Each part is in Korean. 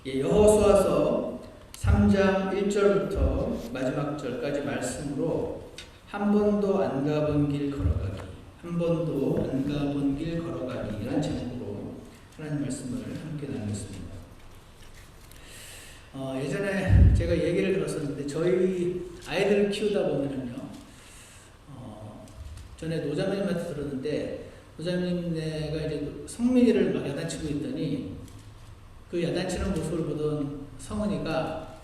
여호수아서 3장 1절부터 마지막 절까지 말씀으로 한 번도 안 가본 길 걸어가기, 한 번도 안 가본 길 걸어가기라는 제목으로 하나님 말씀을 함께 나누겠습니다. 예전에 제가 얘기를 들었었는데 저희 아이들을 키우다 보면은요, 전에 노자매님한테 들었는데 노자매가 이제 성민이를 막 야단치고 있더니 그 야단치는 모습을 보던 성은이가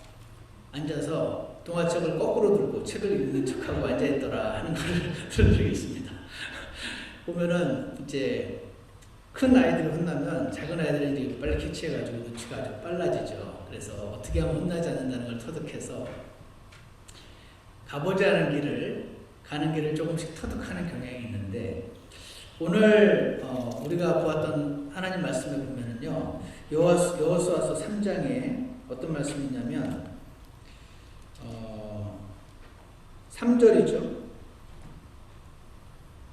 앉아서 동화책을 거꾸로 들고 책을 읽는 척하고 앉아있더라 하는 걸 들은 적이 있습니다. 보면은 이제 큰 아이들이 혼나면 작은 아이들이 이제 빨리 캐치해가지고 눈치가 아주 빨라지죠. 그래서 어떻게 하면 혼나지 않는다는 걸 터득해서 가보지 않은 길을 가는 길을 조금씩 터득하는 경향이 있는데, 오늘 우리가 보았던 하나님 말씀을 보면은요, 여호수아서 3장에 어떤 말씀이 있냐면 3절이죠.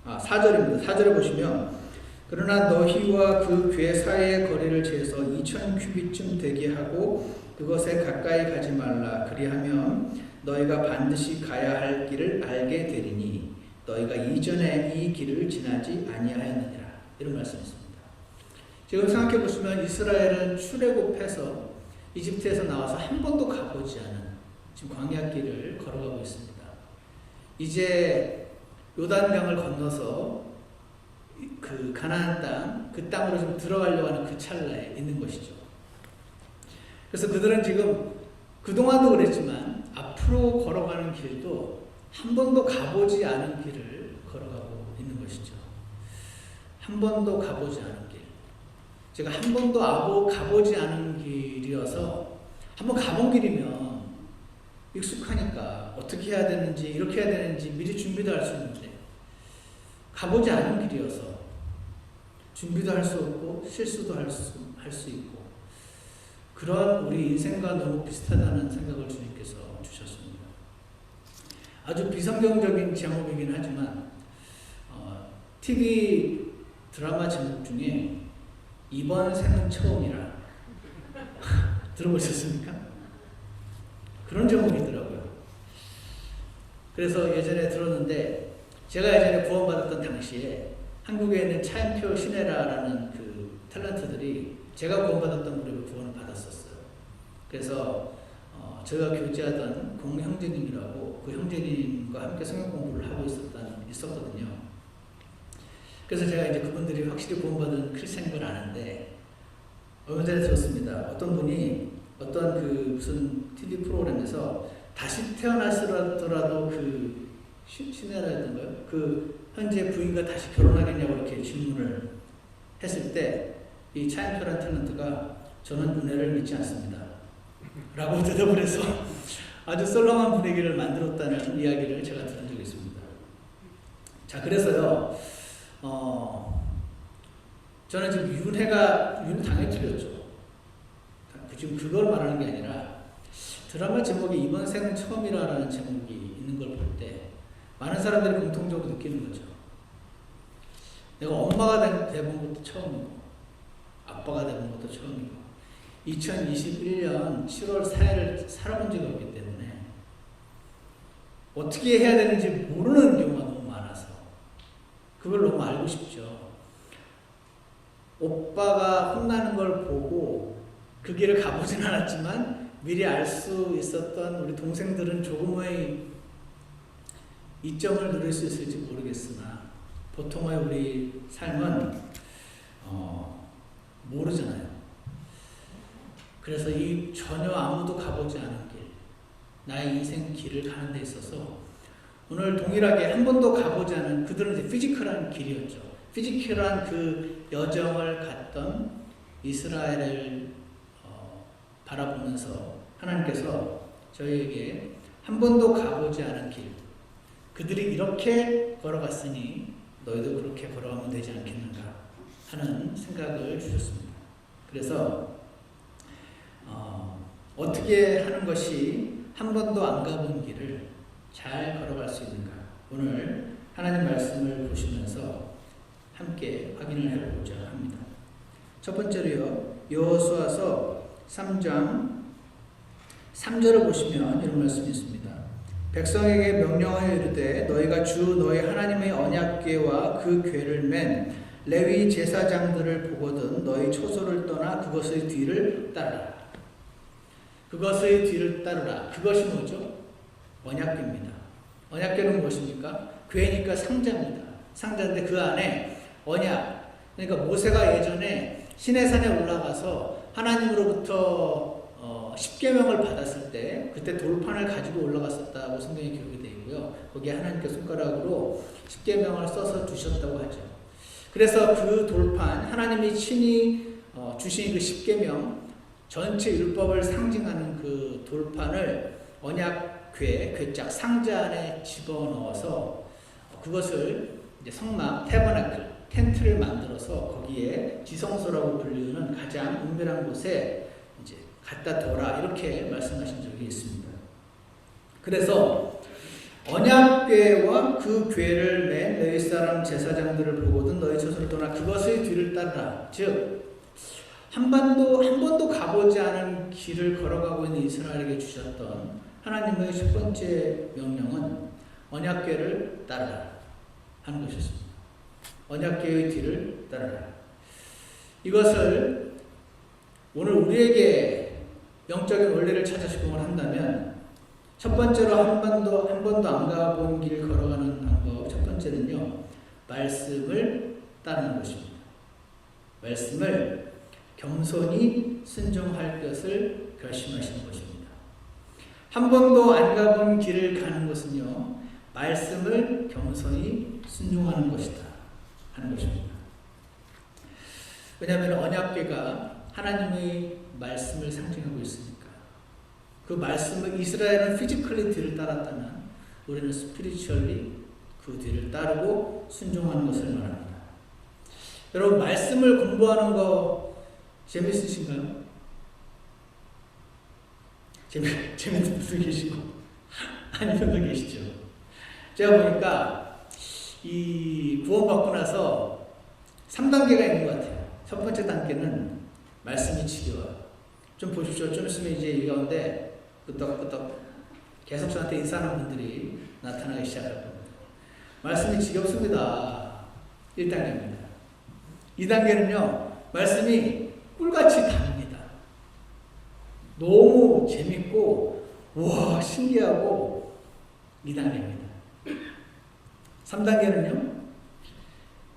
4절입니다. 4절에 보시면, 그러나 너희와 그 궤 사이의 거리를 재서 2000규빗쯤 되게 하고 그것에 가까이 가지 말라. 그리하면 너희가 반드시 가야 할 길을 알게 되리니 너희가 이전에 이 길을 지나지 아니하였느니라. 이런 말씀이 있습니다. 지금 생각해 보시면 이스라엘은 출애굽해서 이집트에서 나와서 한 번도 가보지 않은 지금 광야길을 걸어가고 있습니다. 이제 요단강을 건너서 그 가나안 땅, 그 땅으로 좀 들어가려고 하는 그 찰나에 있는 것이죠. 그래서 그들은 지금 그동안도 그랬지만 앞으로 걸어가는 길도 한 번도 가보지 않은 길을 걸어가고 있는 것이죠. 한 번도 가보지 않은 길. 제가 한 번도 가보지 않은 길이어서 한번 가본 길이면 익숙하니까 어떻게 해야 되는지, 이렇게 해야 되는지 미리 준비도 할 수 있는데, 가보지 않은 길이어서 준비도 할 수 없고 실수도 할 수 있고, 그런 우리 인생과 너무 비슷하다는 생각을 주님께서 주셨습니다. 아주 비성경적인 제목이긴 하지만 TV 드라마 제목 중에 이번 생은 처음이라 들어보셨습니까? 그런 제목이더라고요. 그래서 예전에 들었는데, 제가 예전에 구원받았던 당시에 한국에 있는 차인표 신혜라라는 그 탤런트들이 제가 구원받았던 그룹에 구원을 받았었어요. 그래서 제가 교제하던 공형제님이라고, 그 형제님과 함께 성경 공부를 하고 있었거든요. 그래서 제가 이제 그분들이 확실히 구원받은 크리스찬인 걸 아는데, 얼마 전에 들었습니다. 어떤 분이 어떤 그 무슨 TV 프로그램에서 다시 태어났더라도 그 신혜라였던가요? 그 현재 부인과 다시 결혼하겠냐고 이렇게 질문을 했을 때, 이 차인표란 탤런트가 저는 은혜를 믿지 않습니다 라고 대답을 해서 아주 썰렁한 분위기를 만들었다는 이야기를 제가 들은 적이 있습니다. 자, 그래서요, 저는 지금 윤은 당연히 틀렸죠. 지금 그걸 말하는 게 아니라, 드라마 제목이 이번 생은 처음이라는 제목이 있는 걸 볼 때 많은 사람들이 공통적으로 느끼는 거죠. 내가 엄마가 돼본 것도 처음이고 아빠가 돼본 것도 처음이고 2021년 7월 4일을 살아본 적이 없기 때문에 어떻게 해야 되는지 모르는 경우가 너무 많아서 그걸 너무 알고 싶죠. 오빠가 혼나는 걸 보고 그 길을 가보진 않았지만 미리 알 수 있었던 우리 동생들은 조금의 이점을 누릴 수 있을지 모르겠으나 보통의 우리 삶은 모르잖아요. 그래서 이 전혀 아무도 가보지 않은 길, 나의 인생 길을 가는 데 있어서 오늘 동일하게 한 번도 가보지 않은, 그들은 이제 피지컬한 길이었죠. 피지컬한 그 여정을 갔던 이스라엘을 바라보면서 하나님께서 저희에게 한 번도 가보지 않은 길, 그들이 이렇게 걸어갔으니 너희도 그렇게 걸어가면 되지 않겠는가 하는 생각을 주셨습니다. 그래서 어떻게 하는 것이 한 번도 안 가본 길을 잘 걸어갈 수 있는가, 오늘 하나님 말씀을 보시면서 함께 확인을 해보고자 합니다. 첫 번째로요, 여호수아서 3장 3절을 보시면 이런 말씀이 있습니다. 백성에게 명령하여 이르되 너희가 주 너희 하나님의 언약궤와 그 궤를 맨 레위 제사장들을 보거든 너희 초소를 떠나 그것의 뒤를 따르라. 그것의 뒤를 따르라. 그것이 뭐죠? 언약궤입니다. 언약궤는 무엇입니까? 궤니까 상자입니다. 상자인데 그 안에 언약, 그러니까 모세가 예전에 시내산에 올라가서 하나님으로부터 십계명을 받았을 때 그때 돌판을 가지고 올라갔었다고 성경에 기록이 되어 있고요. 거기에 하나님께 손가락으로 십계명을 써서 주셨다고 하죠. 그래서 그 돌판, 하나님이 친히 주신 그 십계명 전체 율법을 상징하는 그 돌판을 언약궤, 궤짝 상자 안에 집어넣어서 그것을 이제 성막, 태버나클, 텐트를 만들어서 거기에 지성소라고 불리는 가장 은밀한 곳에 이제 갖다 둬라 이렇게 말씀하신 적이 있습니다. 그래서 언약궤와 그 궤를 맨 너희 사람 제사장들을 보거든 너희 처소를 떠나 그것의 뒤를 따르라. 즉 한 번도 가보지 않은 길을 걸어가고 있는 이스라엘에게 주셨던 하나님의 첫 번째 명령은 언약궤를 따르라 하는 것이었습니다. 언약궤의 뒤를 따르라. 이것을 오늘 우리에게 영적인 원리를 찾아 적용을 한다면 첫 번째로 한 번도 안 가본 길 걸어가는 방법 첫 번째는요. 말씀을 따르는 것입니다. 말씀을 겸손히 순종할 것을 결심하시는 것입니다. 한 번도 안 가본 길을 가는 것은요. 말씀을 겸손히 순종하는 것이다 하는 것입니다. 왜냐하면 언약궤가 하나님의 말씀을 상징하고 있으니까 그 말씀을 이스라엘은 피지컬리 뒤를 따랐다면 우리는 스피리추얼리 그 뒤를 따르고 순종하는 것을 말합니다. 여러분 말씀을 공부하는 거 재밌으신가요? 재밌는 분들 계시고 아닌 분들 계시죠? 제가 보니까 이 구원받고 나서 3단계가 있는 것 같아요. 첫 번째 단계는 말씀이 지겨워요. 좀 보십시오. 좀 있으면 이제 이 가운데 끄덕끄덕 계속 저한테 인사하는 분들이 나타나기 시작할 겁니다. 말씀이 지겹습니다. 1단계입니다. 2단계는요. 말씀이 꿀같이 답니다. 너무 재밌고 와 신기하고 2단계입니다. 3단계는요.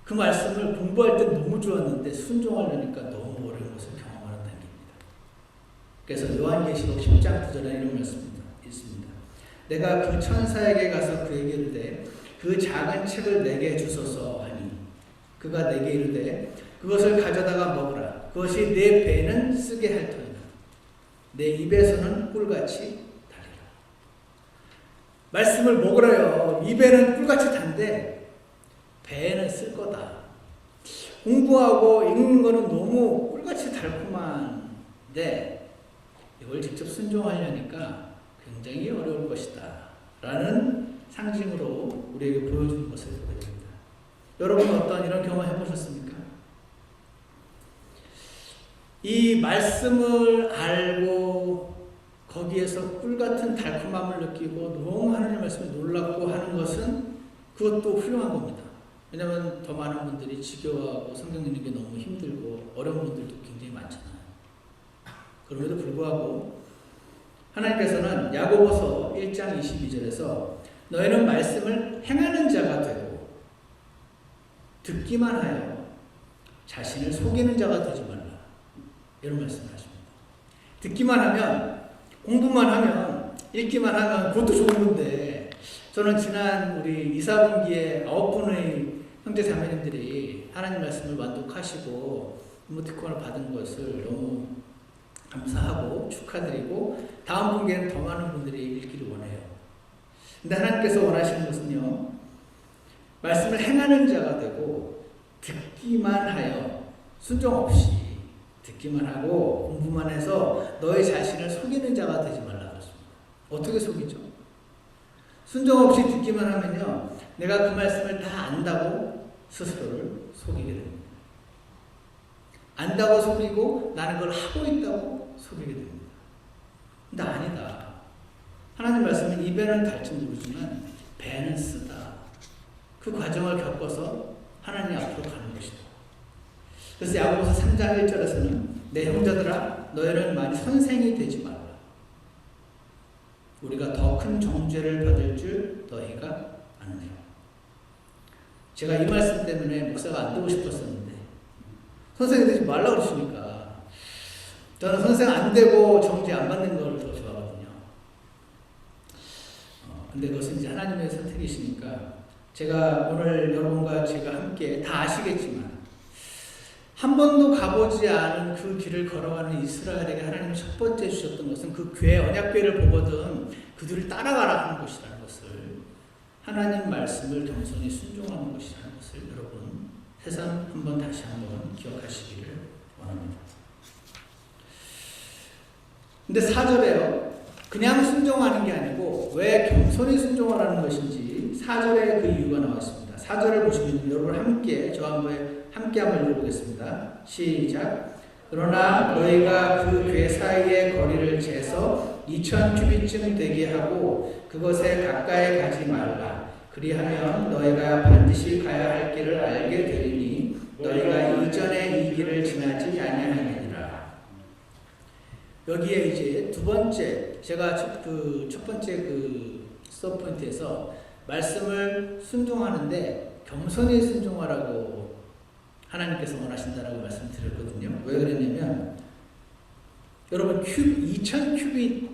그 말씀을 공부할 때 너무 좋았는데 순종하려니까 너무 어려운 것을 경험하는 단계입니다. 그래서 요한계시록 10장 9절에 이런 말씀이 있습니다. 내가 그 천사에게 가서 그에게 이르되 그 작은 책을 내게 주소서 하니 그가 내게 이르되 그것을 가져다가 먹으라. 그것이 내 배는 쓰게 할 터이다. 내 입에서는 꿀같이 달리라. 말씀을 먹으라요. 입에는 꿀같이 단데 배에는 쓸 거다. 공부하고 읽는 거는 너무 꿀같이 달콤한데 이걸 직접 순종하려니까 굉장히 어려울 것이다. 라는 상징으로 우리에게 보여주는 것을 보게 됩니다. 여러분 어떤 이런 경험 해보셨습니까? 이 말씀을 알고 거기에서 꿀같은 달콤함을 느끼고 너무 하나님의 말씀에 놀랍고 하는 것은 그것도 훌륭한 겁니다. 왜냐하면 더 많은 분들이 지겨워하고 성경 읽는 게 너무 힘들고 어려운 분들도 굉장히 많잖아요. 그럼에도 불구하고 하나님께서는 야고보서 1장 22절에서 너희는 말씀을 행하는 자가 되고 듣기만 하여 자신을 속이는 자가 되지 말라. 이런 말씀을 하십니다. 듣기만 하면 공부만 하면 읽기만 하면 그것도 좋은 건데 저는 지난 우리 이사분기에 9분의 형제 자매님들이 하나님 말씀을 완독하시고 이모티콘을 받은 것을 너무 감사하고 축하드리고 다음 분기에는 더 많은 분들이 읽기를 원해요. 근데 하나님께서 원하시는 것은요. 말씀을 행하는 자가 되고 듣기만 하여 순종 없이 듣기만 하고 공부만 해서 너의 자신을 속이는 자가 되지 말라 그랬습니다. 어떻게 속이죠? 순종 없이 듣기만 하면요. 내가 그 말씀을 다 안다고 스스로를 속이게 됩니다. 안다고 속이고 나는 그걸 하고 있다고 속이게 됩니다. 근데 아니다. 하나님 말씀은 입에는 달지 모르지만 배는 쓰다. 그 과정을 겪어서 하나님 앞으로 가는 것이다. 그래서 야고보서 3장 1절에서는 내 형제들아 너희는 많이 선생이 되지 말라. 우리가 더 큰 정죄를 받을 줄 너희가 아느니라. 제가 이 말씀 때문에 목사가 안 되고 싶었었는데 선생이 되지 말라 그러시니까 저는 선생 안 되고 정죄 안 받는 걸 더 좋아하거든요. 근데 그것은 이제 하나님의 선택이시니까 제가 오늘 여러분과 제가 함께 다 아시겠지만 한 번도 가보지 않은 그 길을 걸어가는 이스라엘에게 하나님이 첫 번째 주셨던 것은 그 교회, 언약교회를 보거든 그들을 따라가라 하는 것이라는 것을, 하나님 말씀을 겸손히 순종하는 것이라는 것을 여러분 새삼 한번 다시 한번 기억하시기를 원합니다. 근데 4절에요. 그냥 순종하는 게 아니고 왜 겸손히 순종하라는 것인지 4절에 그 이유가 나와 있습니다. 4절을 보시면 여러분 함께 저와 함께 한번 읽어보겠습니다. 시작. 그러나 너희가 그 궤 사이의 거리를 재서 2000규빗쯤 되게 하고 그것에 가까이 가지 말라. 그리하면 너희가 반드시 가야 할 길을 알게 되리니 너희가 이전에 이 길을 지나지 아니하느니라. 여기에 이제 두 번째, 제가 첫 번째 그 수업 포인트에서 말씀을 순종하는데 겸손히 순종하라고 하나님께서 원하신다라고 말씀드렸거든요. 왜 그랬냐면 여러분 2000규빗이라는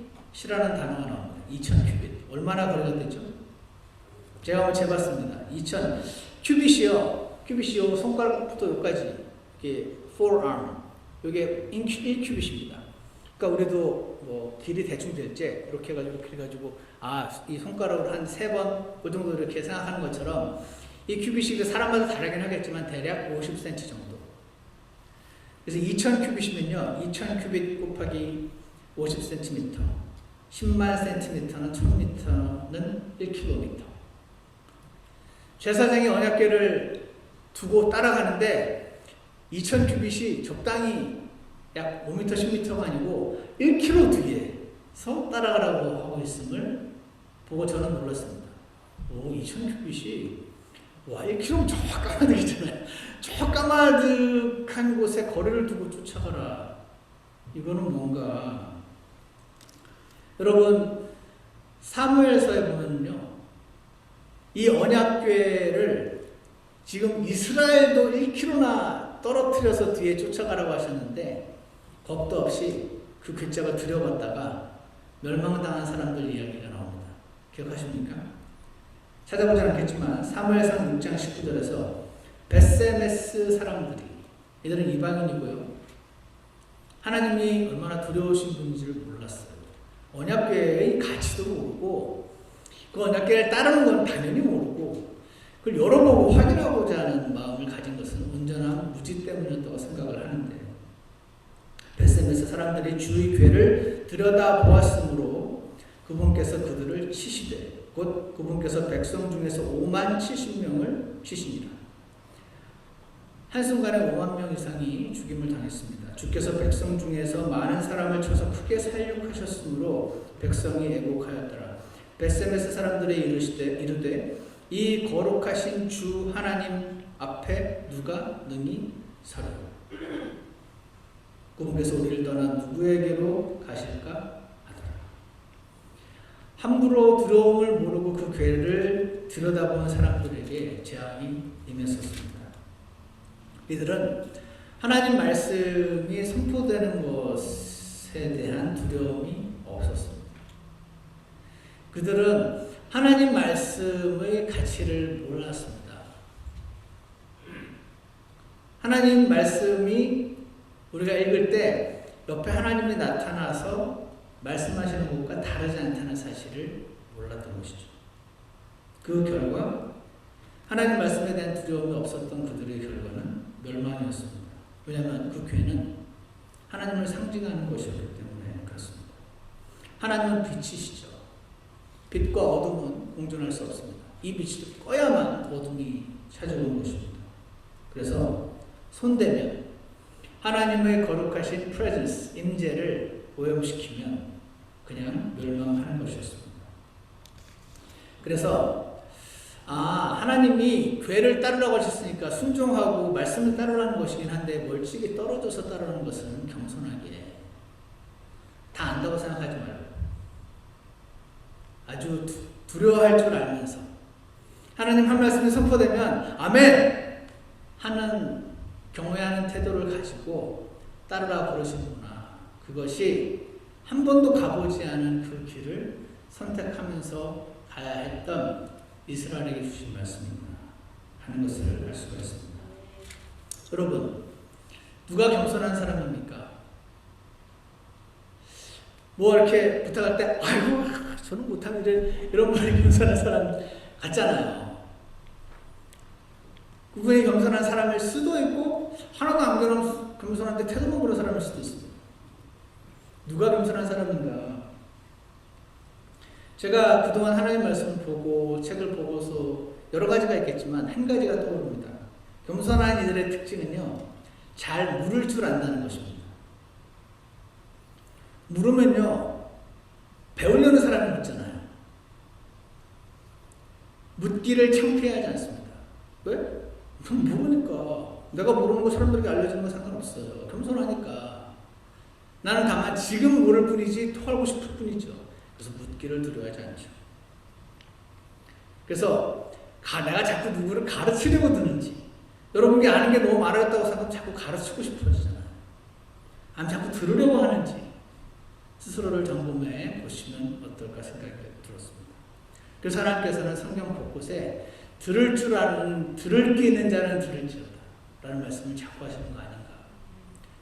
단어가 나옵니다. 2000규빗 얼마나 거리가 되죠? 제가 한번 재봤습니다. 2000 규빗이요 손가락부터 여기까지 이게 forearm 이게 1규빗입니다. 그러니까 우리도 뭐 길이 대충 될지 이렇게 해가지고 이 손가락으로 한 3번 그 정도 이렇게 생각하는 것처럼 이 규빗이 사람마다 다르긴 하겠지만 대략 50cm 정도. 그래서 2000규빗이면요 2000규빗 곱하기 50cm 10만 cm는 1000m는 1km. 제사장이 언약궤를 두고 따라가는데 2000규빗이 적당히 약 5m, 10m가 아니고 1km 뒤에서 따라가라고 하고 있음을 보고 저는 놀랐습니다. 2000규빗이 1km 저 까마득이잖아요. 저 까마득한 곳에 거리를 두고 쫓아가라. 이거는 뭔가 여러분 사무엘서에 보면요 이 언약궤를 지금 이스라엘도 1km나 떨어뜨려서 뒤에 쫓아가라고 하셨는데 겁도 없이 그 괴짜가 들여봤다가 멸망당한 사람들 이야기가 나옵니다. 기억하십니까? 찾아보지 않겠지만 사무엘상 6장 19절에서 벳세메스 사람들이, 이들은 이방인이고요 하나님이 얼마나 두려우신 분인지를 몰랐어요. 언약궤의 가치도 모르고 그 언약궤를 따르는 건 당연히 모르고 그걸 열어보고 확인하고자 하는 마음을 가진 것은 온전한 무지 때문이었다고 생각을 하는데 벳세메스 사람들이 주의 궤를 들여다보았으므로 그분께서 그들을 치시되 곧 그분께서 백성 중에서 5만 70명을 치시니라. 한순간에 5만 명 이상이 죽임을 당했습니다. 주께서 백성 중에서 많은 사람을 쳐서 크게 살육하셨으므로 백성이 애곡하였더라. 벳세메스 사람들이 이르되 이 거룩하신 주 하나님 앞에 누가 능히 서려? 그분께서 우리를 떠나 누구에게로 가실까 하더라. 함부로 두려움을 모르고 그 궤를 들여다보는 사람들에게 재앙이 임했었습니다. 이들은 하나님 말씀이 선포되는 것에 대한 두려움이 없었습니다. 그들은 하나님 말씀의 가치를 몰랐습니다. 하나님 말씀이 우리가 읽을 때 옆에 하나님이 나타나서 말씀하시는 것과 다르지 않다는 사실을 몰랐던 것이죠. 그 결과 하나님 말씀에 대한 두려움이 없었던 그들의 결과는 멸망이었습니다. 왜냐하면 그 궤는 하나님을 상징하는 것이었기 때문에 그렇습니다. 하나님은 빛이시죠. 빛과 어둠은 공존할 수 없습니다. 이 빛이 꺼야만 어둠이 찾아오는 것입니다. 그래서 손대면 하나님의 거룩하신 프레젠스, 임재를 오염시키면 그냥 멸망하는 것이었습니다. 그래서 하나님이 괴를 따르라고 하셨으니까 순종하고 말씀을 따르라는 것이긴 한데 멀찍이 떨어져서 따르는 것은 겸손하게 다 안다고 생각하지 말고 아주 두려워할 줄 알면서 하나님 한 말씀이 선포되면 아멘 하는 경외하는 태도를 가지고 따르라 부르시는구나. 그것이 한 번도 가보지 않은 그 길을 선택하면서 가야 했던 이스라엘에게 주신 말씀이구나 하는 것을 알 수가 있습니다. 여러분, 누가 겸손한 사람입니까? 뭐 이렇게 부탁할 때 아이고 저는 못하면 이런 말이 겸손한 사람 같잖아요. 그분이 겸손한 사람일 수도 있고 하나도 안 겸손한데 태도만 그런 사람일 수도 있습니다. 누가 겸손한 사람인가? 제가 그동안 하나님 말씀을 보고 책을 보고서 여러 가지가 있겠지만 한 가지가 떠오릅니다. 겸손한 이들의 특징은요, 잘 물을 줄 안다는 것입니다. 물으면요, 배우려는 사람이 묻잖아요. 묻기를 창피하지 않습니다. 왜? 모르니까. 내가 모르는 거 사람들에게 알려주는 건 상관없어요. 겸손하니까. 나는 다만 지금 모를 뿐이지 토하고 싶을 뿐이죠. 그래서 묻기를 두려워하지 않죠. 그래서 내가 자꾸 누구를 가르치려고 드는지, 여러분이 아는 게 너무 많았다고 생각하면 자꾸 가르치고 싶어지잖아요. 아니면 자꾸 들으려고 하는지 스스로를 점검해 보시면 어떨까 생각이 들었습니다. 그래서 하나님께서는 성경 곳곳에 들을 게 있는 자는 들을지어다 라는 말씀을 자꾸 하시는 거 아닌가.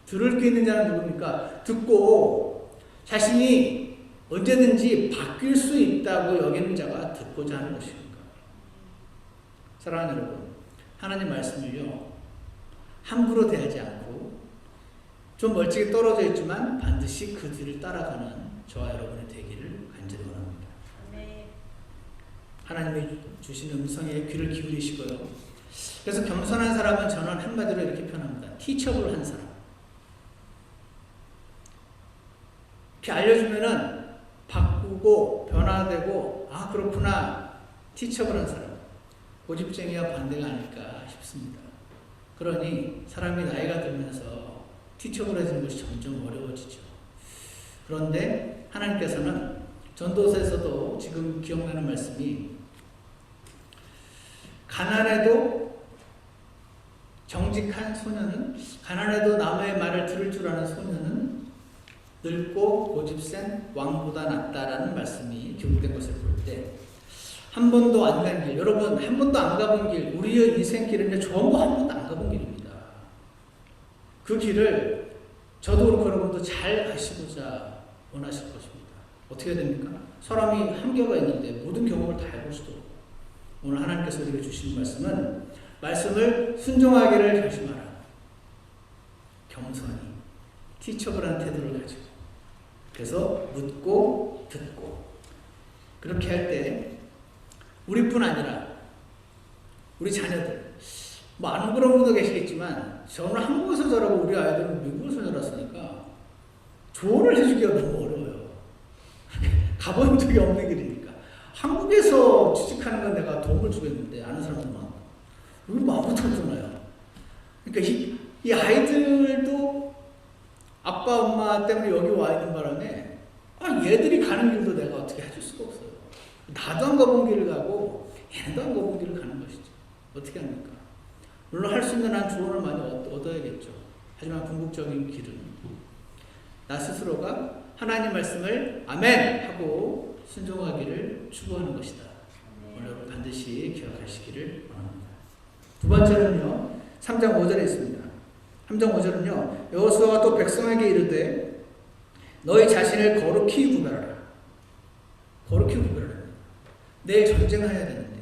들을 게 있는 자는 누굽니까? 듣고 자신이 언제든지 바뀔 수 있다고 여기는 자가 듣고자 하는 것입니다. 사랑하는 여러분, 하나님 말씀을요, 함부로 대하지 않고 좀 멀찍이 떨어져 있지만 반드시 그 뒤를 따라가는 저와 여러분의 되기를 간절히 원합니다. 하나님이 주시는 음성에 귀를 기울이시고요. 그래서 겸손한 사람은 저는 한마디로 이렇게 표현합니다. 티처블한 사람. 이렇게 알려주면은 바꾸고 변화되고 그렇구나. 티처블한 사람. 고집쟁이와 반대가 아닐까 싶습니다. 그러니 사람이 나이가 들면서 티처블해지는 것이 점점 어려워지죠. 그런데 하나님께서는 전도서에서도 지금 기억나는 말씀이 가난해도 정직한 소년은, 가난해도 남의 말을 들을 줄 아는 소년은 늙고 고집센 왕보다 낫다라는 말씀이 기록된 것을 볼 때 한 번도 안 간 길, 여러분 한 번도 안 가본 길, 우리의 인생길은 전부 한 번도 안 가본 길입니다. 그 길을 저도 그렇고 여러분도 잘 아시고자 원하실 것입니다. 어떻게 됩니까? 사람이 한계가 있는데 모든 경험을 다 해볼 수도 없고, 오늘 하나님께서 우리에게 주시는 말씀은 말씀을 순종하기를 결심하라. 겸손히 티처블한 태도를 가지고, 그래서 묻고 듣고, 그렇게 할 때 우리뿐 아니라 우리 자녀들, 안 그런 분도 계시겠지만 저는 한국에서 자라고 우리 아이들은 미국에서 자랐으니까 조언을 해주기가 너무 어려워요. 가본 적이 없는 길이니까. 한국에서 취직하는 건 내가 도움을 주겠는데 아는 사람도 많고 여기 아무것도 없잖아요. 그러니까 이 아이들도 아빠 엄마 때문에 여기 와 있는 바람에 얘들이 가는 길도 내가 어떻게 해줄 수가 없어요. 나도 안 가본 길을 가고 얘네도 안 가본 길을 가는 것이죠. 어떻게 합니까? 물론 할 수 있는 한 조언을 많이 얻어야겠죠. 하지만 궁극적인 길은 나 스스로가 하나님 말씀을 아멘 하고 순종하기를 추구하는 것이다. 오늘 반드시 기억하시기를 원합니다. 두 번째는요, 3장 5절에 있습니다. 3장 5절은요, 여호수아가 또 백성에게 이르되 너희 자신을 거룩히 구별하라. 거룩히 구별하라. 내일 전쟁해야 되는데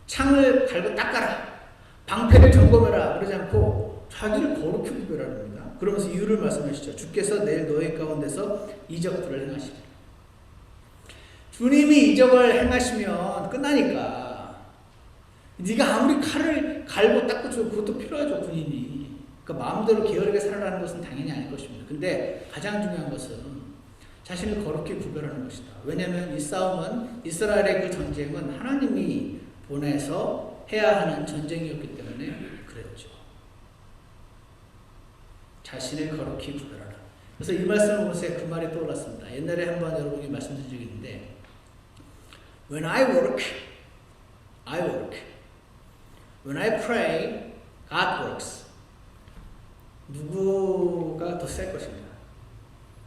창을 갈고 닦아라. 방패를 점검해라. 그러지 않고 자기를 거룩히 구별하랍니다. 그러면서 이유를 말씀하시죠. 주께서 내일 너희 가운데서 이적들을 행하시리라. 주님이 이적을 행하시면 끝나니까. 네가 아무리 칼을 갈고 닦고 주고 그것도 필요하죠, 군인이. 그러니까 마음대로 게으르게 살아가는 것은 당연히 아닐 것입니다. 근데 가장 중요한 것은 자신을 거룩히 구별하는 것이다. 왜냐하면 이 싸움은 이스라엘의 그 전쟁은 하나님이 보내서 해야 하는 전쟁이었기 때문에 그랬죠. 자신을 거룩히 구별하라. 그래서 이 말씀을 보면서 그 말이 떠올랐습니다. 옛날에 한번 여러분이 말씀드린 적이 있는데 When I work, I work. When I pray, God works. 누구가 더 셀 것인가?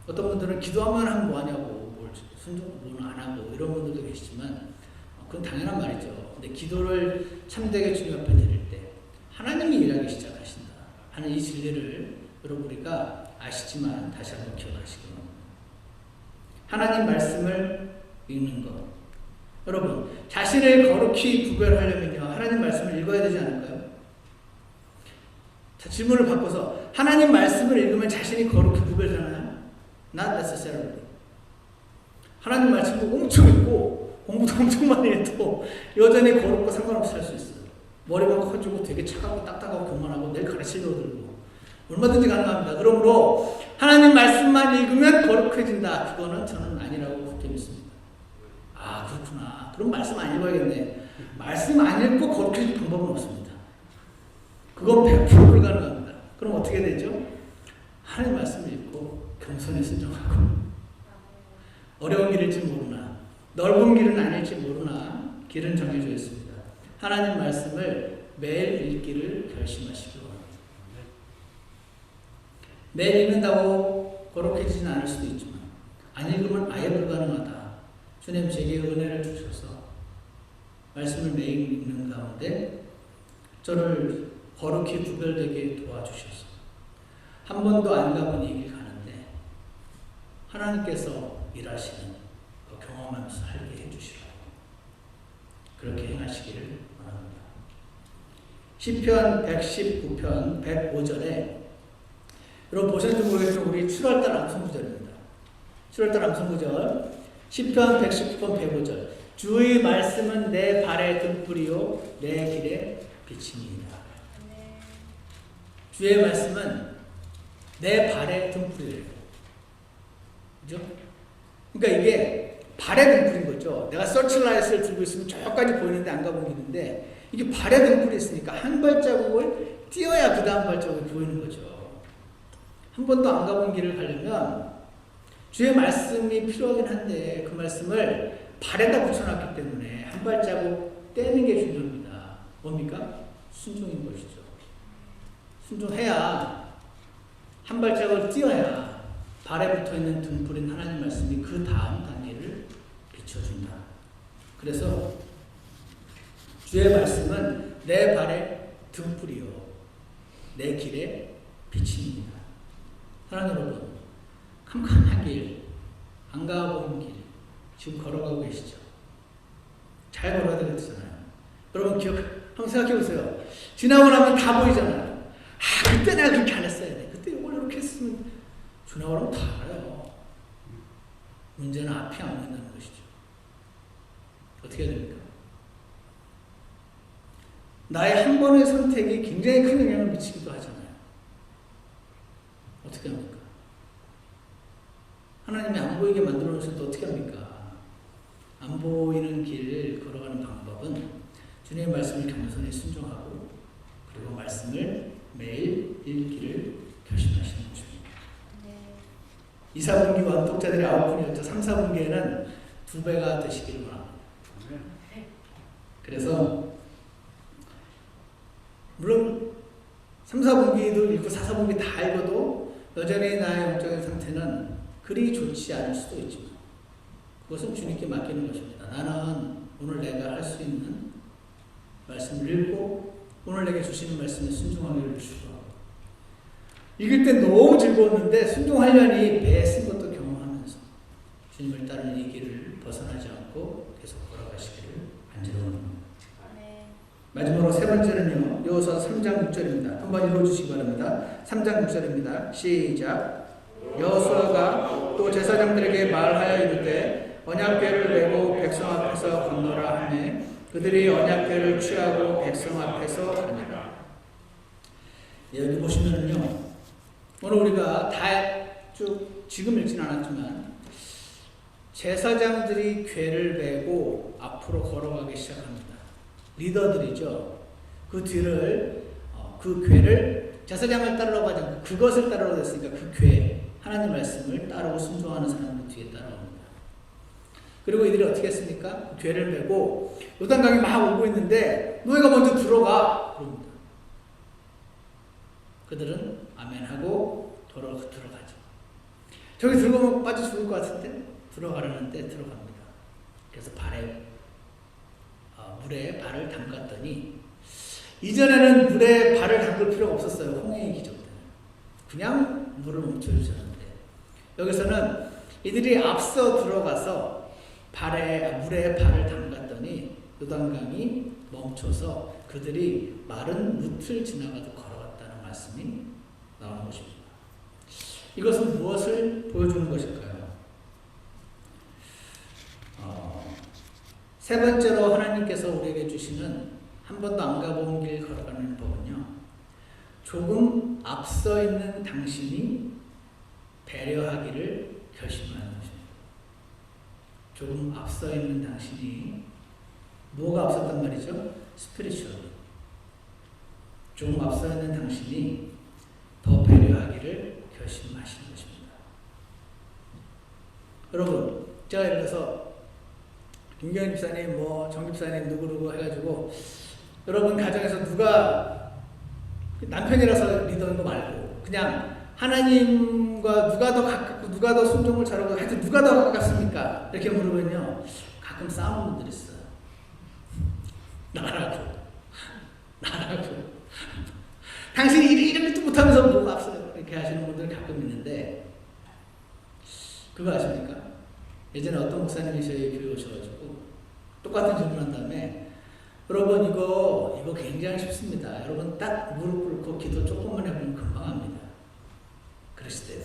어떤 분들은 기도하면 뭐하냐고, 뭘 순종 뭐는 안 하고 이런 분들도 계시지만 그건 당연한 말이죠. 근데 기도를 참되게 주님 앞에 드릴 때 하나님이 일하기 시작하신다 하는 이 진리를 여러분 우리가 아시지만 다시 한번 기억하시기 바랍니다. 하나님 말씀을 읽는 것. 여러분 자신을 거룩히 구별하려면요 하나님 말씀을 읽어야 되지 않을까요? 자, 질문을 바꿔서 하나님 말씀을 읽으면 자신이 거룩히 구별되나요? Not necessarily. 하나님 말씀도 엄청 읽고 공부도 엄청 많이 해도 여전히 거룩과 상관없이 살 수 있어요. 머리가 커지고 되게 차가고 딱딱하고 교만하고 내일 가르치려고 들고 얼마든지 가능합니다. 그러므로 하나님 말씀만 읽으면 거룩해진다. 그거는 저는 아니라고 그렇게 믿습니다. 아 그렇구나. 그럼 말씀 안 읽어야겠네. 말씀 안 읽고 거룩해질 방법은 없습니다. 그건 100% 불가능합니다. 그럼 어떻게 되죠? 하나님 말씀을 읽고 겸손히 순종하고 어려운 길일지 모르나 넓은 길은 아닐지 모르나 길은 정해져 있습니다. 하나님 말씀을 매일 읽기를 결심하시기 바랍니다. 매일 읽는다고 거룩해지진 않을 수도 있지만 안 읽으면 아예 불가능하다. 주님 제게 은혜를 주셔서 말씀을 매일 읽는 가운데 저를 거룩히 구별되게 도와주셔서 한 번도 안 가본 이 길 가는데 하나님께서 일하시는 그 경험하면서 살게 해주시라고 그렇게 행하시기를 바랍니다. 시편 119편 105절에 여러분 보셨는지 모르겠지만 우리 7월달 암송구절입니다. 7월달 암송구절 시편 119편 105절 주의 말씀은 내 발의 등불이요 내 길의 빛입니다. 주의 말씀은 내 발의 등불이래요. 그죠? 그러니까 이게 발의 등불인 거죠. 내가 서치라이트를 들고 있으면 저까지 보이는데 안 가본 길인데 이게 발의 등불이 있으니까 한 발자국을 뛰어야 그 다음 발자국이 보이는 거죠. 한 번도 안 가본 길을 가려면 주의 말씀이 필요하긴 한데 그 말씀을 발에다 붙여놨기 때문에 한 발자국 떼는 게 중요합니다. 뭡니까? 순종인 것이죠. 순종해야 한 발자국을 뛰어야 발에 붙어있는 등불인 하나님 말씀이 그 다음 단계를 비춰준다. 그래서 주의 말씀은 내 발의 등불이요 내 길의 빛입니다. 사랑하는 여러분 캄캄한 길, 안 가본 길 지금 걸어가고 계시죠? 잘 걸어야 되겠잖아요. 여러분 한번 생각해보세요. 지나고 나면 다 보이잖아요. 아 그때 내가 그렇게 안 했어야 돼. 그때 이걸 이렇게 했으면 지나고 나면 다 알아요. 문제는 앞이 안 보인다는 것이죠. 어떻게 해야 됩니까? 나의 한 번의 선택이 굉장히 큰 영향을 미치기도 하잖아요. 어떻게 합니까? 하나님이 안 보이게 만들어 놓으실 때 어떻게 합니까? 안 보이는 길을 걸어가는 방법은 주님의 말씀을 겸손히 순종하고 그리고 말씀을 매일 읽기를 결심하시는 것입니다. 2, 4분기 완독자들이 9분이었죠. 3, 4분기에는 2배가 되시기를 바랍니다. 그래서 물론 3, 4분기도 읽고 4, 4분기 다 읽어도 여전히 나의 영적인 상태는 그리 좋지 않을 수도 있지만 그것은 주님께 맡기는 것입니다. 나는 오늘 내가 할 수 있는 말씀을 읽고 오늘 내게 주시는 말씀에 순종하기를 주시고 읽을 때 너무 즐거웠는데 순종하려니 배에 쓴 것도 경험하면서 주님을 따르는 이 길을 벗어나지 않고 계속 걸어가시기를 간절합니다. 마지막으로 세 번째는요. 여호수아 3장 6절입니다. 한번 읽어주시기 바랍니다. 3장 6절입니다. 시작. 여호수아가 또 제사장들에게 말하여 이르되 언약궤를 메고 백성 앞에서 건너라 하매 그들이 언약궤를 취하고 백성 앞에서 가니라. 여기 보시면은요, 오늘 우리가 다 쭉 지금 읽진 않았지만 제사장들이 궤를 메고 앞으로 걸어가기 시작합니다. 리더들이죠. 그 뒤를 그 궤를 제사장을 따르라고 하지 않고 그것을 따르라고 했으니까 그 궤, 하나님 말씀을 따르고 순종하는 사람들 뒤에 따라옵니다. 그리고 이들이 어떻게 했습니까? 그 궤를 메고 요단강이 막 오고 있는데 너희가 먼저 들어가 그럽니다. 그들은 아멘하고 들어가죠. 저기 들어가면 빠져 죽을 것 같은데 들어가려는데 들어갑니다. 그래서 물에 발을 담갔더니, 이전에는 물에 발을 담글 필요가 없었어요. 홍해의 기적 때는 그냥 물을 멈춰주셨는데, 여기서는 이들이 앞서 들어가서 물에 발을 담갔더니 요단강이 멈춰서 그들이 마른 뭇을 지나가도 걸어갔다는 말씀이 나오는 것입니다. 이것은 무엇을 보여주는 것일까요? 세 번째로 하나님께서 우리에게 주시는 한 번도 안 가본 길 걸어가는 법은요, 조금 앞서 있는 당신이 배려하기를 결심하는 것입니다. 조금 앞서 있는 당신이, 뭐가 앞섰단 말이죠? 스피리추얼. 조금 앞서 있는 당신이 더 배려하기를 결심하시는 것입니다. 여러분, 제가 예를 들어서 김경희 집사님, 정 집사님 누구누구 해가지고 여러분 가정에서 누가 남편이라서 리더인 거 말고 그냥 하나님과 누가 더 가깝고 누가 더 순종을 잘하고 하여튼 누가 더 가깝습니까? 이렇게 물으면요, 가끔 싸우는 분들이 있어요. 나라고 당신이 이런 것도 못하면서 뭐가 앞서요, 이렇게 하시는 분들 가끔 있는데, 그거 아십니까? 예전에 어떤 목사님이 저희 교회 오셔가지고 똑같은 질문한 다음에, 여러분 이거 굉장히 쉽습니다. 여러분 딱 무릎 꿇고 기도 조금만 해보면 금방 합니다. 그러시대요.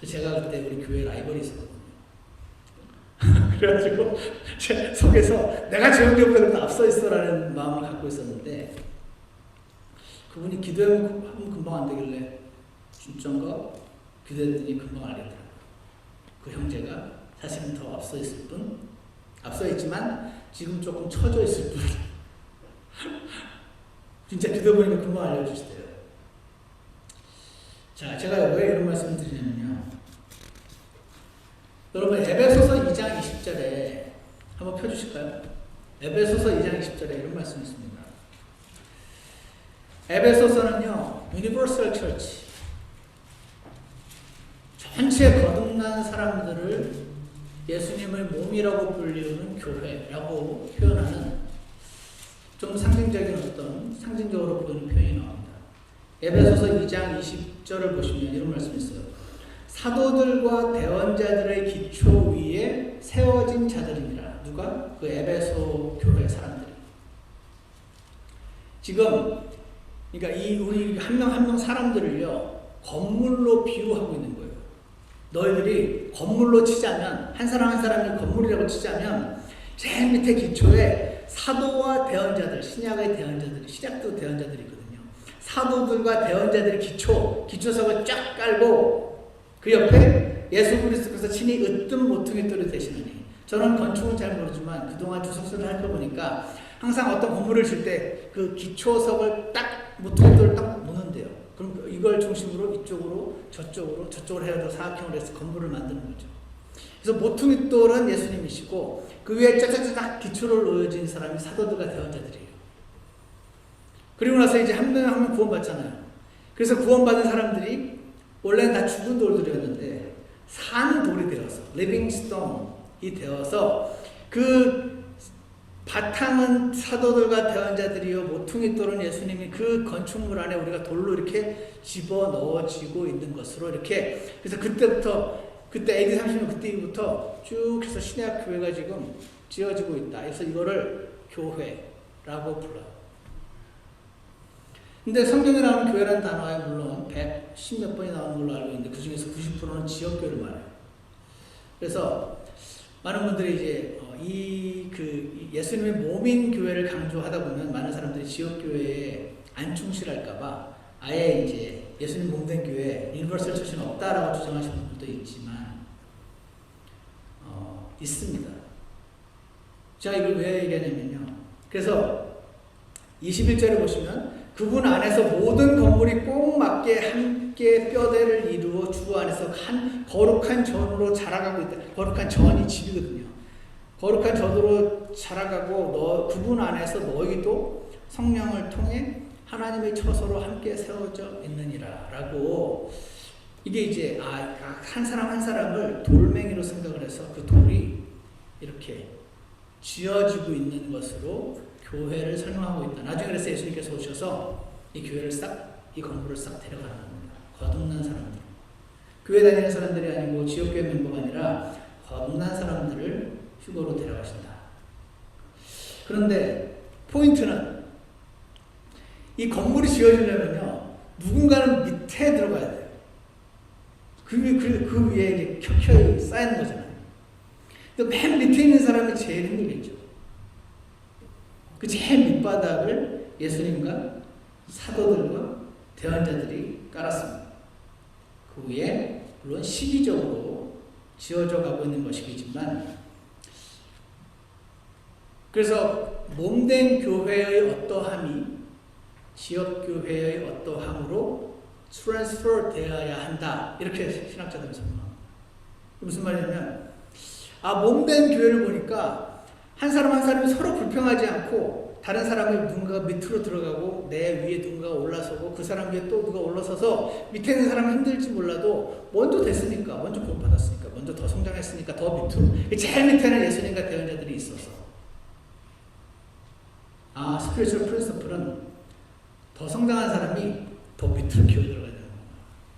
제가 그때 우리 교회 라이벌이 있었거든요. 그래가지고 제 속에서 내가 재영교보다 앞서 있어라는 마음을 갖고 있었는데, 그분이 기도하면 금방 안 되길래 진짠가? 기도했더니 금방 알겠더라고요. 그 형제가 사실은 더 앞서 있을 뿐, 앞서 있지만 지금 조금 처져 있을 뿐. 진짜 기도해보니까 금방 알려주시대요. 자, 제가 왜 이런 말씀을 드리냐면요, 여러분 에베소서 2장 20절에 한번 펴주실까요? 에베소서 2장 20절에 이런 말씀이 있습니다. 에베소서는요, 유니버설 처치, 전체 거듭난 사람들을 예수님의 몸이라고 불리우는 교회라고 표현하는 좀 상징적으로 보이는 표현이 나옵니다. 에베소서 2장 20절을 보시면 이런 말씀이 있어요. 사도들과 대언자들의 기초 위에 세워진 자들이니라. 누가? 그 에베소 교회 사람들이. 지금 그러니까 우리 한 명 한 명 사람들을요, 건물로 비유하고 있는 거예요. 너희들이 건물로 치자면, 한 사람 한 사람이 건물이라고 치자면 제일 밑에 기초에 사도와 대언자들, 신약의 대언자들이, 신약도 대언자들이 있거든요. 사도들과 대언자들의 기초석을 쫙 깔고 그 옆에 예수 그리스도께서 친히 으뜸 모퉁이돌이 되시느니. 저는 건축은 잘 모르지만 그동안 주석서를 살펴보니까 항상 어떤 건물을 질 때 그 기초석을 딱 모퉁이돌을 딱 놓는데요. 그럼 이걸 중심으로 이쪽으로 저쪽으로 해야 사각형으로 해서 건물을 만드는 거죠. 그래서 모퉁이돌은 예수님이시고 그 위에 짜자자작 기초를 놓여진 사람이 사도들과 대언자들이에요. 그리고 나서 이제 한 명 한 명 구원받잖아요. 그래서 구원받은 사람들이 원래는 다 죽은 돌들이었는데 사는 돌이 되어서, 리빙 스톤이 되어서, 그 바탕은 사도들과 대언자들이요, 모퉁이돌은 예수님이 그 건축물 안에 우리가 돌로 이렇게 집어 넣어지고 있는 것으로 이렇게. 그래서 그때 AD 30년 그때부터 쭉 해서 신약 교회가 지금 지어지고 있다. 그래서 이거를 교회라고 불러요. 근데 성경에 나오는 교회라는 단어에 물론 110몇 번이 나오는 걸로 알고 있는데 그 중에서 90%는 지역교회를 말해요. 그래서 많은 분들이 이제 예수님의 몸인 교회를 강조하다 보면 많은 사람들이 지역교회에 안 충실할까봐 아예 이제 예수님 몸된 교회 유니버설 처치는 없다라고 주장하시는 분들도 있지만 있습니다. 제가 이걸 왜 얘기하냐면요. 그래서 21절에 보시면 그분 안에서 모든 건물이 꼭 맞게 함께 뼈대를 이루어 주 안에서 한 거룩한 전으로 자라가고 있다. 거룩한 전이 집이거든요. 거룩한 전으로 자라가고 그분 안에서 너희도 성령을 통해 하나님의 처소로 함께 세워져 있느니라 라고 이게 이제 한 사람 한 사람을 돌멩이로 생각을 해서 그 돌이 이렇게 쥐어지고 있는 것으로 교회를 설명하고 있다. 나중에 그래서 예수님께서 오셔서 이 교회를 이 건물을 싹 데려가는 겁니다. 거듭난 사람들. 교회 다니는 사람들이 아니고 지역교회 멤버가 아니라 거듭난 사람들을 휴거로 데려가신다. 그런데 포인트는 이 건물이 지어지려면요, 누군가는 밑에 들어가야 돼요. 그 위에 이제 켜켜이 쌓이는 거잖아요. 맨 밑에 있는 사람이 제일 힘들겠죠. 그 제일 밑바닥을 예수님과 사도들과 대언자들이 깔았습니다. 그 위에 물론 시기적으로 지어져 가고 있는 것이지만, 그래서 몸된 교회의 어떠함이 지역교회의 어떠함으로 트랜스퍼 되어야 한다. 이렇게 신학자들은 설명합니다. 무슨 말이냐면, 몸된 교회를 보니까 한 사람 한 사람이 서로 불평하지 않고 다른 사람이 누군가 밑으로 들어가고 내 위에 누군가가 올라서고 그 사람 위에 또 누가 올라서서 밑에 있는 사람이 힘들지 몰라도 먼저 됐으니까, 먼저 구원받았으니까, 먼저 더 성장했으니까 더 밑으로. 제일 밑에는 예수님과 대언자들이 있어서 스피리추얼 프린시플은 더 성장한 사람이 더 밑으로 기어 들어가야 되는 거예요.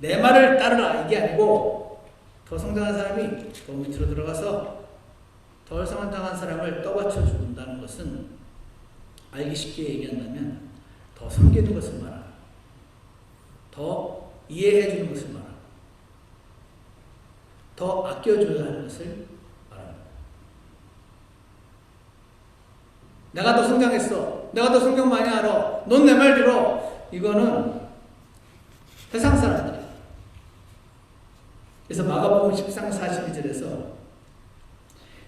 내 말을 따르라 이게 아니고 더 성장한 사람이 더 밑으로 들어가서 덜 성장한 사람을 떠받쳐 준다는 것은 알기 쉽게 얘기한다면 더 섬기는 것을 말하라. 더 이해해 주는 것을 말하라. 더 아껴줘야 하는 것을 말합니다. 내가 더 성장했어. 내가 더 성경 많이 알아. 넌 내 말 들어. 이거는 세상 사람들이야. 그래서 마가복음 13장 42절에서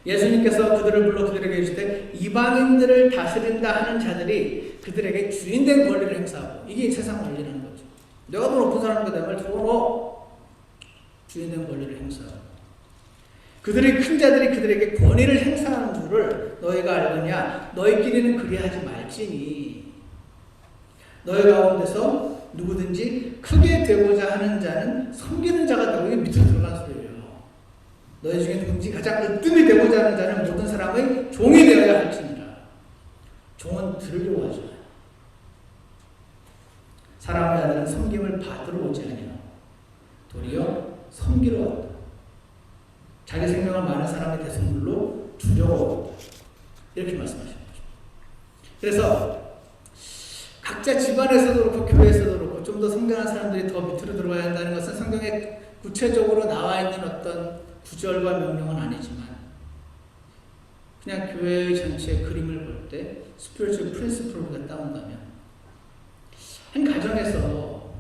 예수님께서 그들을 불러 그들에게 이르시되 이방인들을 다스린다 하는 자들이 그들에게 주인된 권리를 행사하고, 이게 세상 원리라는 거죠. 내가 더 높은 사람이니까 내 말 들어. 주인된 권리를 행사하고, 그들의 큰 자들이 그들에게 권위를 행사하는 줄을 너희가 알거냐. 너희끼리는 그리하지 말지니 너희 가운데서 누구든지 크게 되고자 하는 자는 섬기는 자가 되고, 이게 밑으로 들어간 소리예요. 너희 중에 누군지 가장 으뜸이 되고자 하는 자는 모든 사람의 종이 되어야 할지니라. 종은 들으려고 하죠. 사람의 아들은 섬김을 받으러 오지 아니하고 도리어 섬기러 왔다. 자기 생명을 많은 사람의 대성물로 주려고 왔다. 이렇게 말씀하시는 거죠. 그래서 각자 집안에서도 그렇고 교회에서도 그렇고 좀 더 성장한 사람들이 더 밑으로 들어가야 한다는 것은 성경에 구체적으로 나와 있는 어떤 구절과 명령은 아니지만, 그냥 교회의 전체 그림을 볼 때 스피리추얼 프린시플을 따온다면, 한 가정에서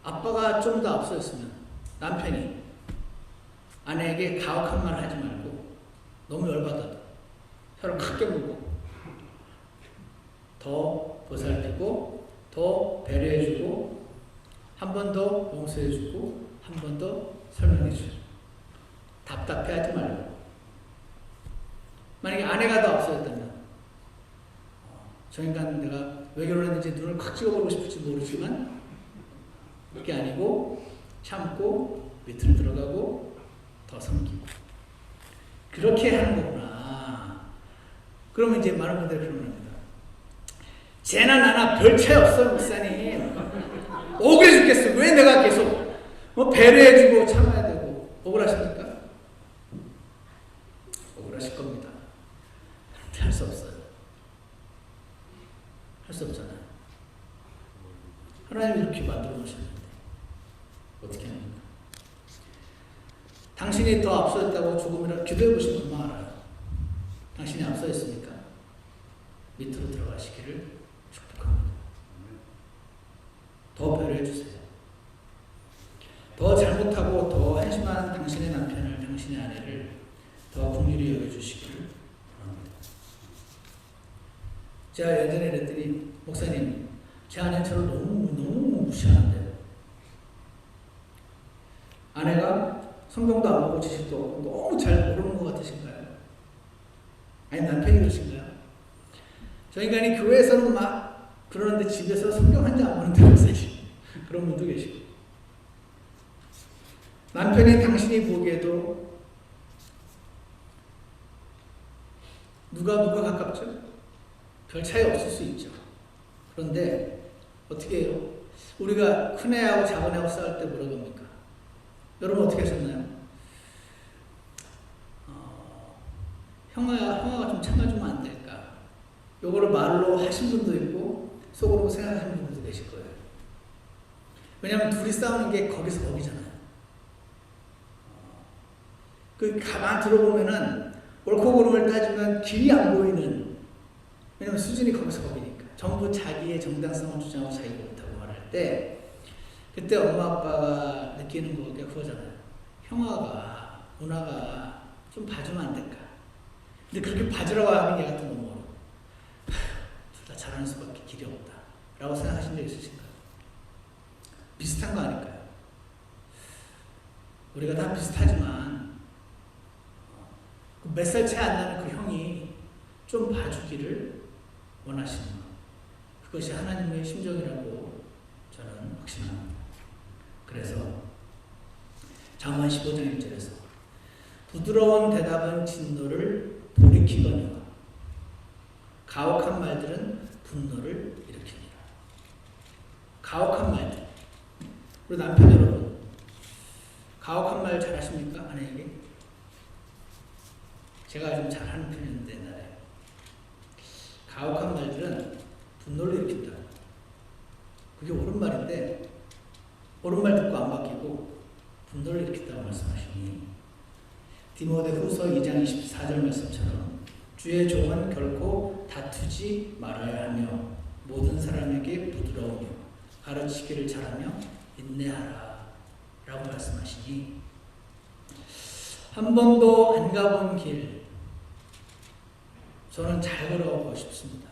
아빠가 좀 더 앞서 있으면 남편이 아내에게 가혹한 말 하지 말고 너무 열받아도 혀를 크게 물고 더 보살피고 더 배려해주고 한 번 더 용서해주고 한 번 더 설명해주고 답답해하지 말고. 만약에 아내가 더 앞서였다면 저 인간 내가 왜 결혼했는지 눈을 콱 찍어보고 싶을지 모르지만 그게 아니고 참고 밑으로 들어가고 더 섬기고 그렇게 하는 거구나. 그러면 이제 많은 분들이 그런 겁니다. 쟤나 나나 별 차이 없어 목사님. 억울해 죽겠어. 왜 내가 계속 배려해주고 참아야 되고. 억울하십니까? 억울하실 겁니다. 할 수 없어요. 할 수 없잖아요. 하나님이 이렇게 만들어 놓으셨는데 어떻게 합니까? 당신이 더 앞서있다고 조금이라도 기도해 보시면 금방 알아요. 당신이 앞서있으니까 밑으로 들어가시기를 축복합니다. 더 못하고 더 한심한 당신의 남편을, 당신의 아내를 더 긍휼히 여겨주시기를 바랍니다. 제가 예전에 그랬더니 목사님, 제 아내는 저를 너무 무시하는데 아내가 성경도 안 보고 지식도 없고 너무 잘 모르는 것 같으신가요? 아니 남편이 그러신가요? 저 인간이 교회에서는 막 그러는데 집에서 성경 한 장 안 보는데 목사님 그런 분도 계시고 남편이 당신이 보기에도 누가 가깝죠? 별 차이 없을 수 있죠. 그런데 어떻게 해요? 우리가 큰애하고 작은애하고 싸울 때 뭐라고 합니까? 여러분 어떻게 하셨나요? 형아가 좀 참아주면 안 될까? 요거를 말로 하신 분도 있고 속으로 생각하시는 분도 계실 거예요. 왜냐하면 둘이 싸우는 게 거기서 거기잖아요. 그 가만 들어보면은 옳고 그름을 따지면 길이 안 보이는, 왜냐면 수준이 거기서 거기니까. 전부 자기의 정당성을 주장하고 자기가 옳다고 말할 때 그때 엄마 아빠가 느끼는 거가 그거잖아요. 형아가 누나가 좀 봐주면 안 될까? 근데 그렇게 봐주라고 하는 게 같은 너무 어려워. 둘 다 잘하는 수밖에 길이 없다 라고 생각하신 적 있으신가요? 비슷한 거 아닐까요? 우리가 다 비슷하지만 몇 살 차이 안 나는 그 형이 좀 봐주기를 원하시는 것, 그것이 하나님의 심정이라고 저는 확신합니다. 그래서 잠언 15장 1절에서 부드러운 대답은 진노를 돌이키거니와 가혹한 말들은 분노를 일으키니라. 가혹한 말들. 우리 남편 여러분, 가혹한 말 잘하십니까? 아내에게? 제가 좀 잘하는 편이었는데 옛날에. 가혹한 말들은 분노를 일으킨다. 그게 옳은 말인데 옳은 말 듣고 안 바뀌고 분노를 일으킨다고 말씀하시니 디모데후서 2장 24절 말씀처럼 주의 종은 결코 다투지 말아야 하며 모든 사람에게 부드러우며 가르치기를 잘하며 인내하라 라고 말씀하시니 한 번도 안 가본 길 저는 잘 걸어가고 싶습니다.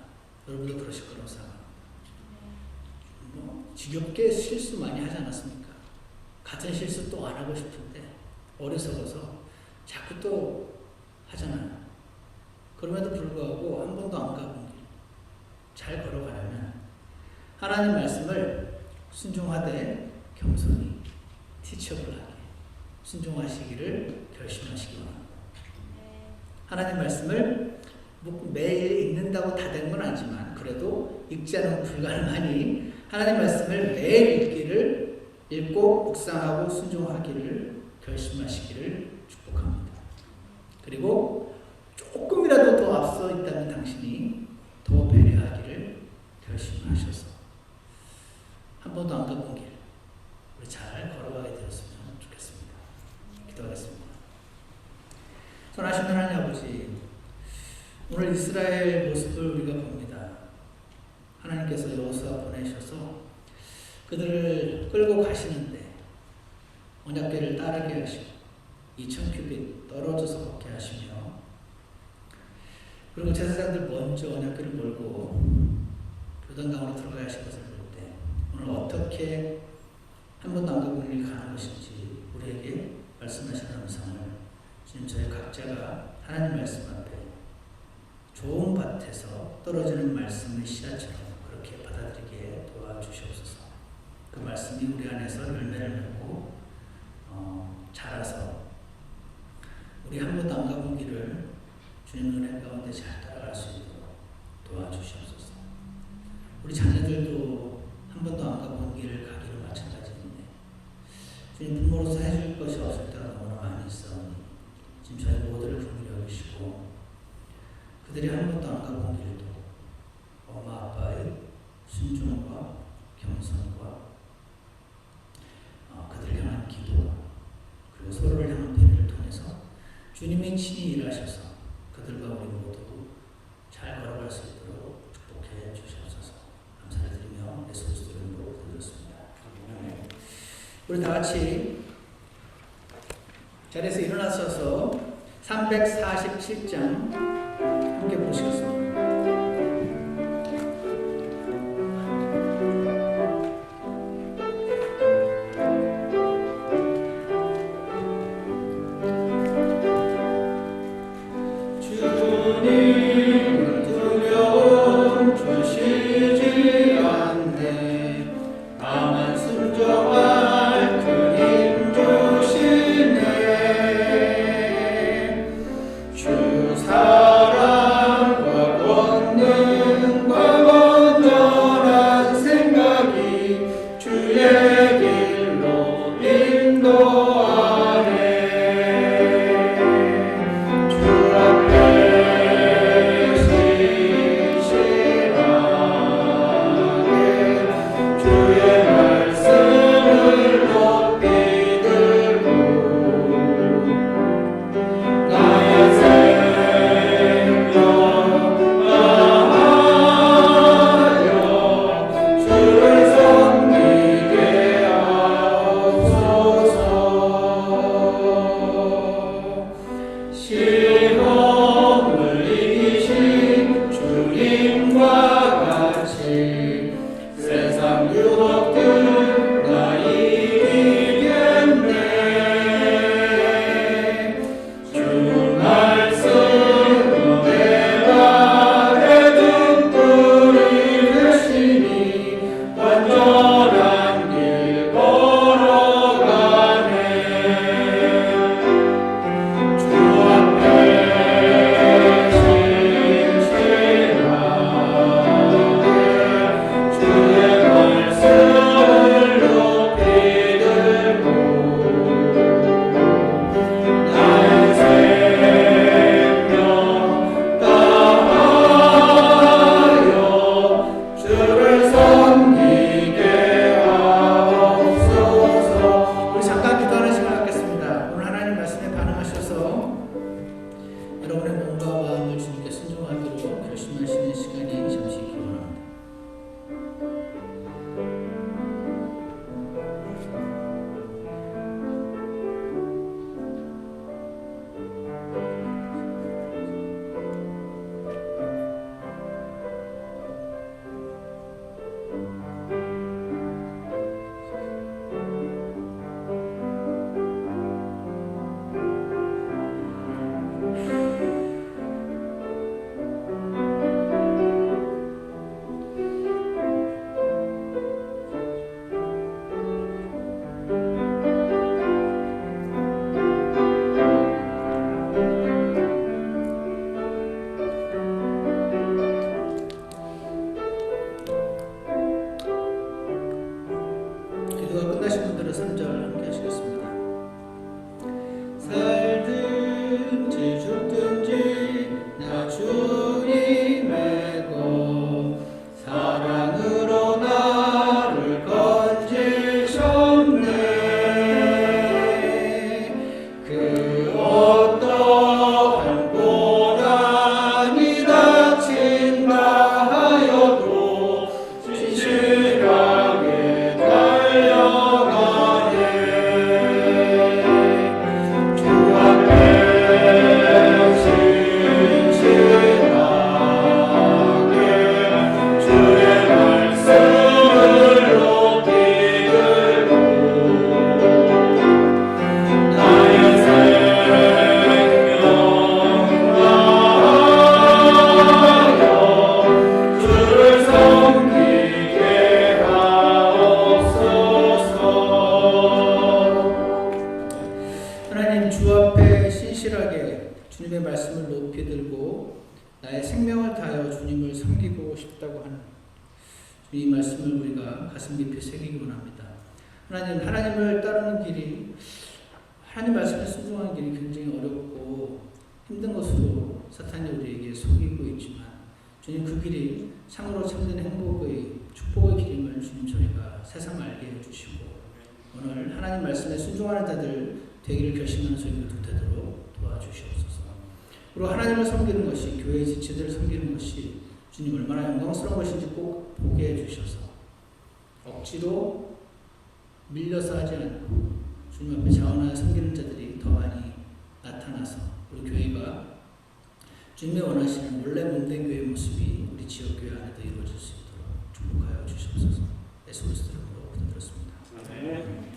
여러분도 그러실 거라고 생각합니다. 지겹게 실수 많이 하지 않았습니까? 같은 실수 또 안 하고 싶은데 어리석어서 자꾸 또 하잖아요. 그럼에도 불구하고 한 번도 안 가본 길 잘 걸어가려면 하나님 말씀을 순종하되 겸손히 티처블하게 순종하시기를 결심하시기 바랍니다. 하나님 말씀을 매일 읽는다고 다 된 건 아니지만 그래도 읽지 않으면 불가능하니 하나님 말씀을 매일 읽고 묵상하고 순종하기를 결심하시기를 축복합니다. 그리고 조금이라도 더 앞서 있다면 당신이 더 배려하기를 결심하셔서 한 번도 안 가본 길 우리 잘 걸어가게 되었으면 좋겠습니다. 기도하겠습니다. 선하신 하나님 아버지, 오늘 이스라엘 모습을 우리가 봅니다. 하나님께서 여호수아 보내셔서 그들을 끌고 가시는데 언약궤를 따르게 하시고 2000규빗 떨어져서 걷게 하시며 그리고 제사장들 먼저 언약궤를 몰고 요단강으로 들어가야 하실 것을 볼 때 오늘 어떻게 한 번도 안 가본 길을 가는 것인지 우리에게 말씀하시는 음성을 주님 저희 각자가 하나님 말씀 앞에 좋은 밭에서 떨어지는 말씀의 씨앗처럼 그렇게 받아들이게 도와주시옵소서. 그 말씀이 우리 안에서 열매를 맺고 자라서 우리 한 번도 안 가본 길을 주님 은혜 가운데 잘 따라갈 수 있도록 도와주시옵소서. 우리 자녀들도 한 번도 안 가본 길을 가기로 마찬가지인데 주님 부모로서 해줄 것이 없을 때가 너무나 많이 있사오니 지금 저희 모두를 긍휼히 여기시고 그들이 한 번도 안 가본 길도 엄마 아빠의 순종과 겸손과 그들을 향한 기도와 그리고 서로를 향한 배려를 통해서 주님이 친히 일하셔서 그들과 우리 모두 잘 걸어갈 수 있도록 축복해 주시옵소서. 감사를 드리며 예수 그리스도 이름으로 기도드렸습니다. 우리 다 같이 자리에서 일어나셔서 347장 함께 보시겠습니다. 기도가 끝나신 분들은 3절 함께 하시겠습니다. 살든지 죽든지 나 주님의 것 사랑으로 나를 건지셨네. 그 어떠한 고난이 닥친다 하여도 진실하게 달려가네. 주 앞에 신실하게 주의 말씀을 높이 들고 나의 생명 다하여 주를 섬기게 하옵소서. 하나님, 주 앞에 신실하게 주님의 말씀을 높이 들고 나의 생명을 다하여 주님을 섬기고 싶다고 하는 이 말씀을 우리가 가슴 깊이 새기기 원합니다. 하나님, 하나님을 따르는 길이, 하나님 말씀에 순종하는 길이 굉장히 어렵고 힘든 것으로 사탄이 우리에게 속이고 있지만 주님, 그 길이 참으로 참된 행복의 축복의 길임을 주님 저희가 세상 알게 해주시고 오늘 하나님 말씀에 순종하는 자들 되기를 결심하는 저희 모두 되도록 도와주시옵소서. 그리고 하나님을 섬기는 것이, 교회의 지체들을 섬기는 것이 주님 얼마나 영광스러운 것인지 꼭 보게 해주셔서 억지로 밀려서 하지 않고 주님 앞에 자원하여 섬기는 자들이 더 많이 만나서 우리 교회가 주님이 원하시는 원래 몸된 교회의 모습이 우리 지역교회 안에도 이루어질 수 있도록 축복하여 주시옵소서. 예수 그리스도 이름으로 기도드렸습니다.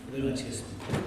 기도를 마치겠습니다.